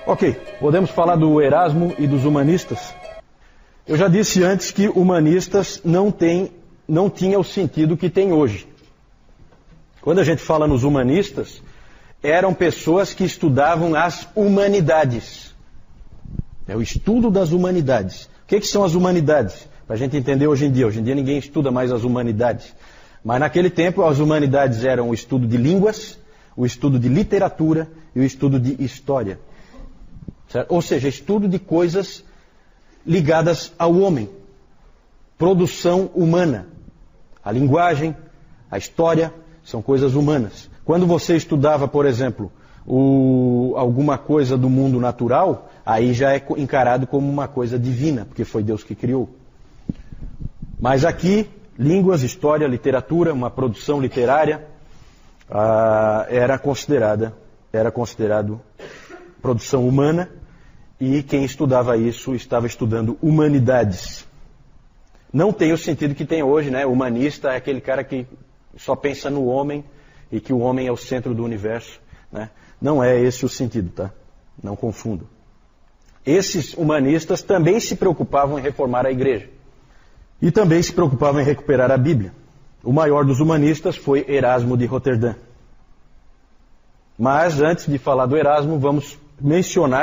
Ok, podemos falar do Erasmo e dos humanistas? Eu já disse antes que humanistas não tinha o sentido que tem hoje. Quando a gente fala nos humanistas, eram pessoas que estudavam as humanidades. É o estudo das humanidades. O que são as humanidades? Para a gente entender hoje em dia. Hoje em dia ninguém estuda mais as humanidades. Mas naquele tempo as humanidades eram o estudo de línguas, o estudo de literatura e o estudo de história. Certo? Ou seja, estudo de coisas ligadas ao homem. Produção humana. A linguagem, a história, são coisas humanas. Quando você estudava, por exemplo, alguma coisa do mundo natural, aí já é encarado como uma coisa divina, porque foi Deus que criou. Mas aqui, línguas, história, literatura, uma produção literária, era considerado produção humana, e quem estudava isso estava estudando humanidades. Não tem o sentido que tem hoje, né? Humanista é aquele cara que só pensa no homem e que o homem é o centro do universo, né? Não é esse o sentido, tá? Não confundam. Esses humanistas também se preocupavam em reformar a igreja. E também se preocupavam em recuperar a Bíblia. O maior dos humanistas foi Erasmo de Roterdã. Mas antes de falar do Erasmo, vamos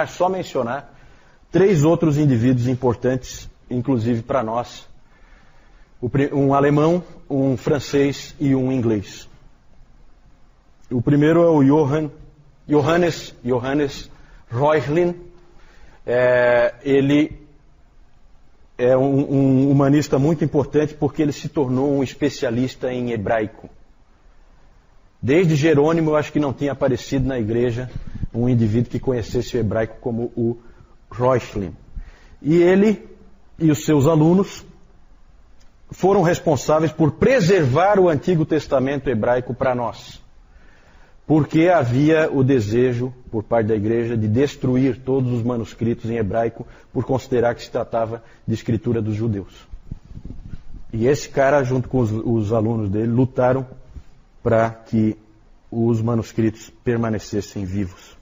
só mencionar 3 outros indivíduos importantes, inclusive para nós. Um alemão, um francês e um inglês. O primeiro é o Johannes Reuchlin. Ele é um humanista muito importante porque ele se tornou um especialista em hebraico. Desde Jerônimo, eu acho que não tinha aparecido na igreja um indivíduo que conhecesse o hebraico como o Reuchlin. E ele e os seus alunos foram responsáveis por preservar o Antigo Testamento hebraico para nós. Porque havia o desejo, por parte da igreja, de destruir todos os manuscritos em hebraico, por considerar que se tratava de escritura dos judeus. E esse cara, junto com os alunos dele, lutaram para que os manuscritos permanecessem vivos.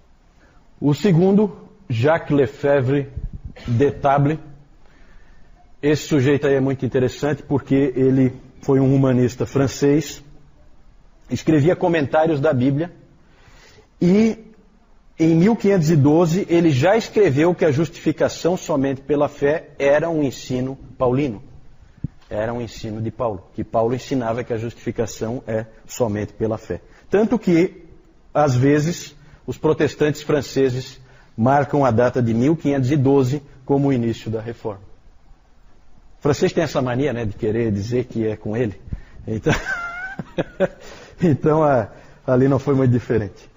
O segundo, Jacques Lefebvre d'Etable. Esse sujeito aí é muito interessante porque ele foi um humanista francês, escrevia comentários da Bíblia e em 1512 ele já escreveu que a justificação somente pela fé era um ensino paulino. Era um ensino de Paulo, que Paulo ensinava que a justificação é somente pela fé. Tanto que, às vezes, os protestantes franceses marcam a data de 1512 como o início da Reforma. O francês tem essa mania, né, de querer dizer que é com ele. Então ali não foi muito diferente.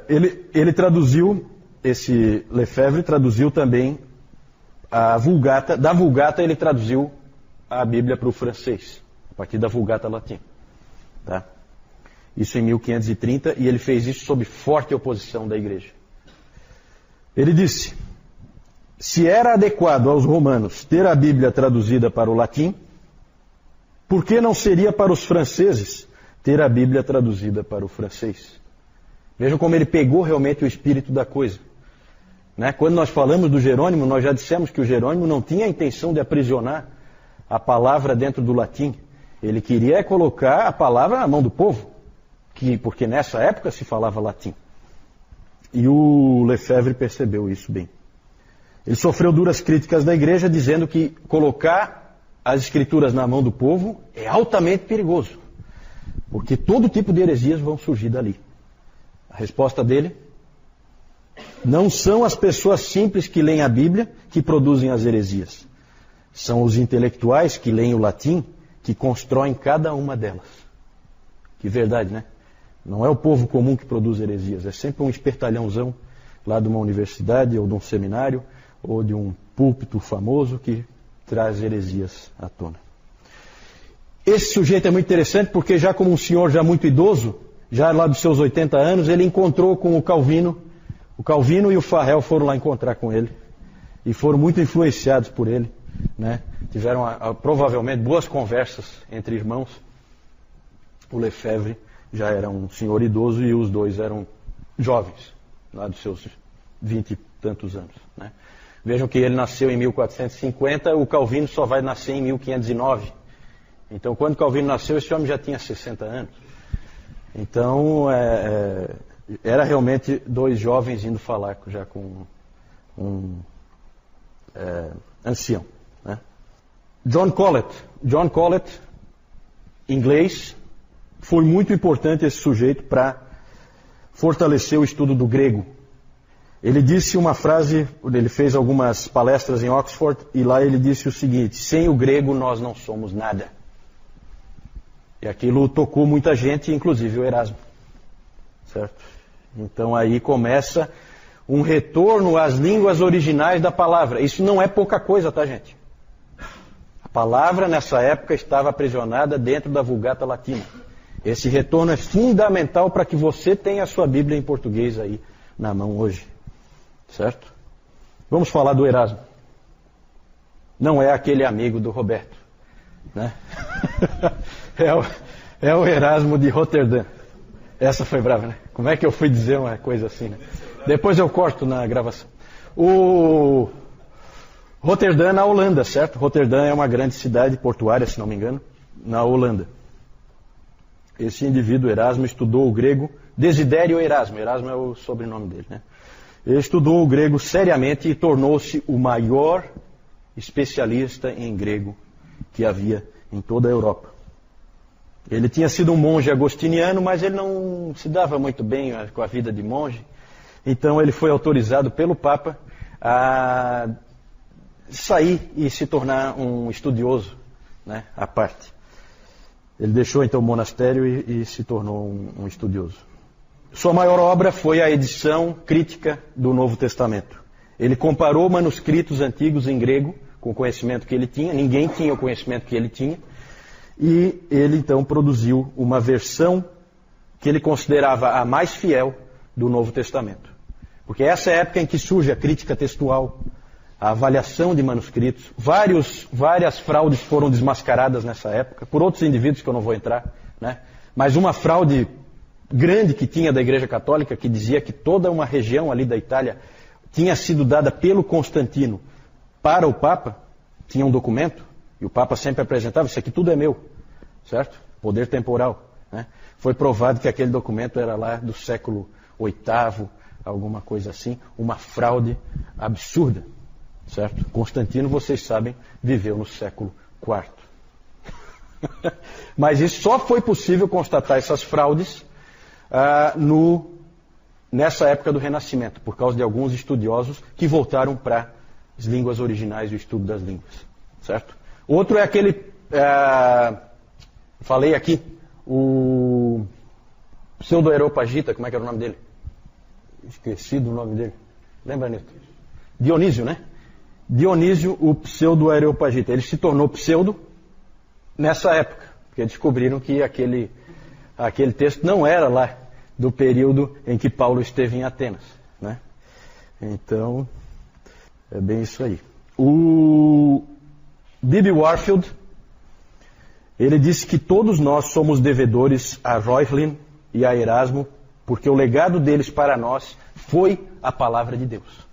Ele traduziu, esse Lefebvre traduziu também a Vulgata. Da Vulgata ele traduziu a Bíblia para o francês, a partir da Vulgata latina. Tá? Isso em 1530, e ele fez isso sob forte oposição da igreja. Ele disse: se era adequado aos romanos ter a Bíblia traduzida para o latim, por que não seria para os franceses ter a Bíblia traduzida para o francês? Vejam como ele pegou realmente o espírito da coisa. Né? Quando nós falamos do Jerônimo, nós já dissemos que o Jerônimo não tinha a intenção de aprisionar a palavra dentro do latim. Ele queria colocar a palavra na mão do povo, porque nessa época se falava latim. E o Lefebvre percebeu isso bem. Ele sofreu duras críticas da igreja, dizendo que colocar as escrituras na mão do povo é altamente perigoso, porque todo tipo de heresias vão surgir dali. A resposta dele: não são as pessoas simples que leem a Bíblia que produzem as heresias. São os intelectuais que leem o latim que constroem cada uma delas. Que verdade, né? Não é o povo comum que produz heresias, é sempre um espertalhãozão lá de uma universidade ou de um seminário ou de um púlpito famoso que traz heresias à tona. Esse sujeito é muito interessante porque já como um senhor já muito idoso, já lá dos seus 80 anos, ele encontrou com o Calvino. O Calvino e o Farel foram lá encontrar com ele e foram muito influenciados por ele. Né? Tiveram provavelmente boas conversas entre irmãos. O Lefebvre já era um senhor idoso e os dois eram jovens, lá dos seus 20 e tantos anos, né? Vejam que ele nasceu em 1450, o Calvino só vai nascer em 1509. Então, quando Calvino nasceu, esse homem já tinha 60 anos. Então, era realmente dois jovens indo falar já com um ancião, né? John Colet, inglês, foi muito importante esse sujeito para fortalecer o estudo do grego. Ele disse uma frase, ele fez algumas palestras em Oxford, e lá ele disse o seguinte: sem o grego nós não somos nada. E aquilo tocou muita gente, inclusive o Erasmo. Certo? Então aí começa um retorno às línguas originais da palavra. Isso não é pouca coisa, tá, gente? A palavra nessa época estava aprisionada dentro da Vulgata Latina. Esse retorno é fundamental para que você tenha a sua Bíblia em português aí na mão hoje. Certo? Vamos falar do Erasmo. Não é aquele amigo do Roberto, né? É o Erasmo de Roterdã. Essa foi brava, né? Como é que eu fui dizer uma coisa assim, né? Depois eu corto na gravação. O Roterdã na Holanda, certo? Roterdã é uma grande cidade portuária, se não me engano, na Holanda. Esse indivíduo, Erasmo, estudou o grego. Desidério Erasmo. Erasmo é o sobrenome dele, né? Ele estudou o grego seriamente e tornou-se o maior especialista em grego que havia em toda a Europa. Ele tinha sido um monge agostiniano, mas ele não se dava muito bem com a vida de monge. Então ele foi autorizado pelo Papa a sair e se tornar um estudioso, né, à parte. Ele deixou então o monastério e se tornou um estudioso. Sua maior obra foi a edição crítica do Novo Testamento. Ele comparou manuscritos antigos em grego com o conhecimento que ele tinha. Ninguém tinha o conhecimento que ele tinha. E ele então produziu uma versão que ele considerava a mais fiel do Novo Testamento. Porque essa é a época em que surge a crítica textual, a avaliação de manuscritos. Várias fraudes foram desmascaradas nessa época, por outros indivíduos que eu não vou entrar, né? Mas uma fraude grande que tinha da Igreja Católica, que dizia que toda uma região ali da Itália tinha sido dada pelo Constantino para o Papa, tinha um documento, e o Papa sempre apresentava: isso aqui tudo é meu, certo? Poder temporal, né? Foi provado que aquele documento era lá do século VIII, alguma coisa assim, uma fraude absurda, certo? Constantino, vocês sabem, viveu no século IV. Mas isso só foi possível constatar essas fraudes nessa época do Renascimento, por causa de alguns estudiosos que voltaram para as línguas originais e o estudo das línguas, certo? Outro é aquele, falei aqui, o Pseudo-Areopagita, como é que era o nome dele? Esqueci do nome dele. Lembra, Nilton? Dionísio, né? Dionísio, o Pseudo-Areopagita. Ele se tornou pseudo nessa época, porque descobriram que aquele texto não era lá do período em que Paulo esteve em Atenas, né? Então, é bem isso aí. O B.B. Warfield, ele disse que todos nós somos devedores a Reuchlin e a Erasmo, porque o legado deles para nós foi a palavra de Deus.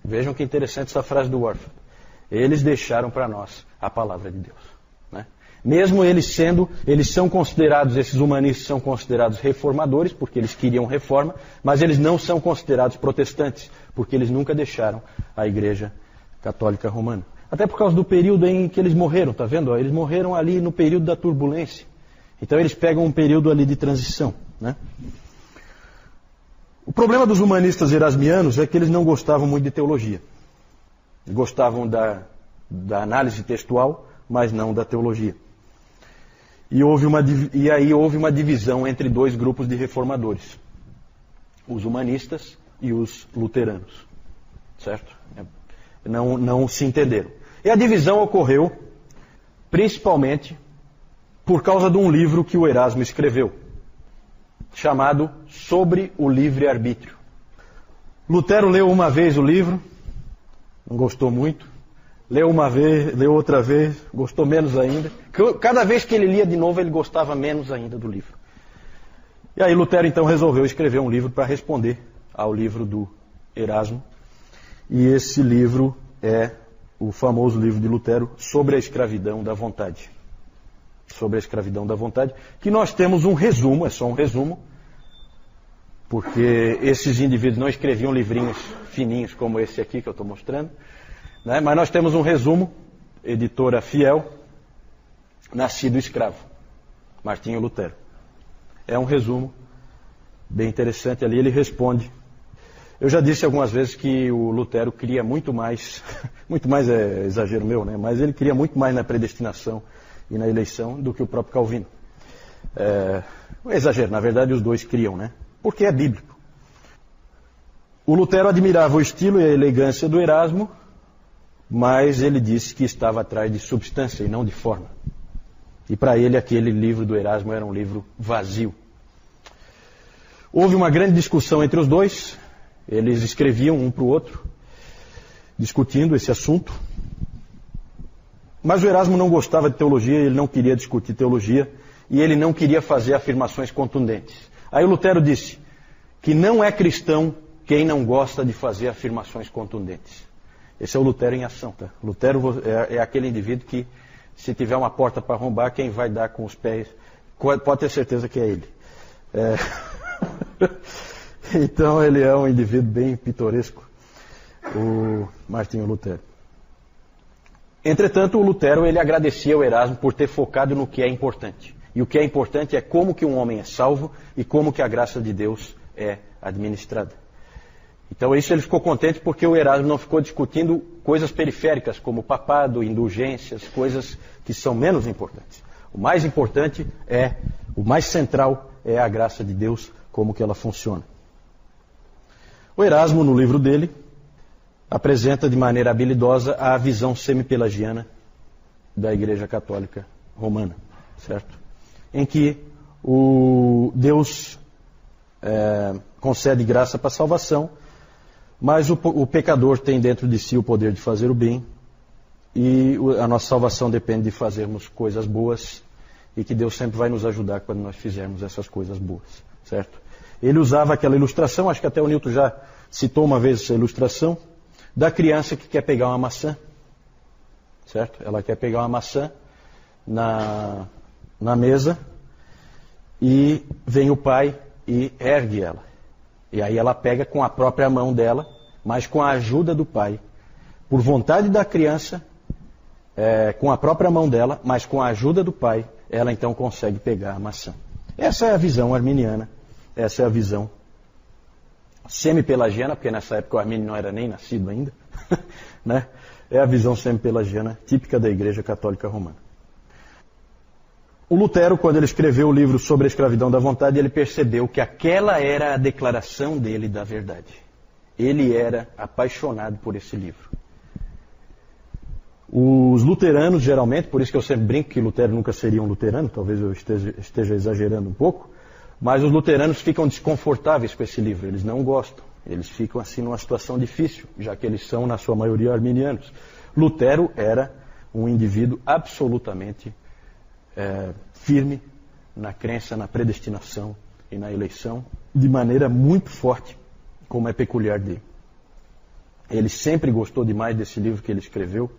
Vejam que interessante essa frase do Warfield. Eles deixaram para nós a palavra de Deus, né? Mesmo eles são considerados, esses humanistas são considerados reformadores, porque eles queriam reforma, mas eles não são considerados protestantes, porque eles nunca deixaram a Igreja Católica Romana. Até por causa do período em que eles morreram, tá vendo? Eles morreram ali no período da turbulência. Então eles pegam um período ali de transição, né? O problema dos humanistas erasmianos é que eles não gostavam muito de teologia. Eles gostavam da análise textual, mas não da teologia. E aí houve uma divisão entre dois grupos de reformadores: os humanistas e os luteranos, certo? Não se entenderam. E a divisão ocorreu principalmente por causa de um livro que o Erasmo escreveu, chamado Sobre o Livre-Arbítrio. Lutero leu uma vez o livro, não gostou muito. Leu uma vez, leu outra vez, gostou menos ainda. Cada vez que ele lia de novo, ele gostava menos ainda do livro. E aí Lutero então resolveu escrever um livro para responder ao livro do Erasmo, e esse livro é o famoso livro de Lutero sobre a escravidão da vontade. Sobre a escravidão da vontade, que nós temos um resumo, é só um resumo, porque esses indivíduos não escreviam livrinhos fininhos como esse aqui que eu estou mostrando, né? Mas nós temos um resumo, editora Fiel, Nascido Escravo, Martinho Lutero. É um resumo bem interessante ali, ele responde. Eu já disse algumas vezes que o Lutero cria muito mais é exagero meu, né? Mas ele cria muito mais na predestinação e na eleição do que o próprio Calvino. É exagero, na verdade os dois criam, né? Porque é bíblico. O Lutero admirava o estilo e a elegância do Erasmo, mas ele disse que estava atrás de substância e não de forma. E para ele aquele livro do Erasmo era um livro vazio. Houve uma grande discussão entre os dois, eles escreviam um para o outro, discutindo esse assunto. Mas o Erasmo não gostava de teologia, ele não queria discutir teologia, e ele não queria fazer afirmações contundentes. Aí o Lutero disse que não é cristão quem não gosta de fazer afirmações contundentes. Esse é o Lutero em ação, tá? Lutero é aquele indivíduo que, se tiver uma porta para arrombar, quem vai dar com os pés, pode ter certeza que é ele. Então ele é um indivíduo bem pitoresco, o Martinho Lutero. Entretanto, o Lutero ele agradecia ao Erasmo por ter focado no que é importante. E o que é importante é como que um homem é salvo e como que a graça de Deus é administrada. Então isso ele ficou contente porque o Erasmo não ficou discutindo coisas periféricas como papado, indulgências, coisas que são menos importantes. O mais importante o mais central é a graça de Deus, como que ela funciona. O Erasmo, no livro dele, apresenta de maneira habilidosa a visão semi-pelagiana da Igreja Católica Romana, certo? Em que o Deus concede graça para a salvação, mas o pecador tem dentro de si o poder de fazer o bem, e a nossa salvação depende de fazermos coisas boas, e que Deus sempre vai nos ajudar quando nós fizermos essas coisas boas, certo? Ele usava aquela ilustração, acho que até o Newton já citou uma vez essa ilustração, da criança que quer pegar uma maçã, certo? Ela quer pegar uma maçã na mesa, e vem o pai e ergue ela. E aí ela pega com a própria mão dela, mas com a ajuda do pai. Por vontade da criança, com a própria mão dela, mas com a ajuda do pai, ela então consegue pegar a maçã. Essa é a visão arminiana, essa é a visão semi-pelagiana, porque nessa época o Armínio não era nem nascido ainda, né? É a visão semi-pelagiana típica da Igreja Católica Romana. O Lutero, quando ele escreveu o livro sobre a escravidão da vontade, ele percebeu que aquela era a declaração dele da verdade. Ele era apaixonado por esse livro. Os luteranos, geralmente, por isso que eu sempre brinco que Lutero nunca seria um luterano, talvez eu esteja exagerando um pouco, mas os luteranos ficam desconfortáveis com esse livro, eles não gostam, eles ficam assim numa situação difícil, já que eles são, na sua maioria, arminianos. Lutero era um indivíduo absolutamente firme na crença, na predestinação e na eleição, de maneira muito forte, como é peculiar dele. Ele sempre gostou demais desse livro que ele escreveu,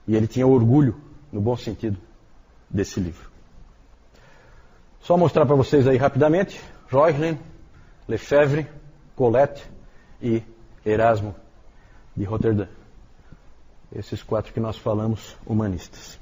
e ele tinha orgulho, no bom sentido, desse livro. Só mostrar para vocês aí rapidamente: Reuchlin, Lefebvre, Colette e Erasmo de Roterdã. Esses 4 que nós falamos, humanistas.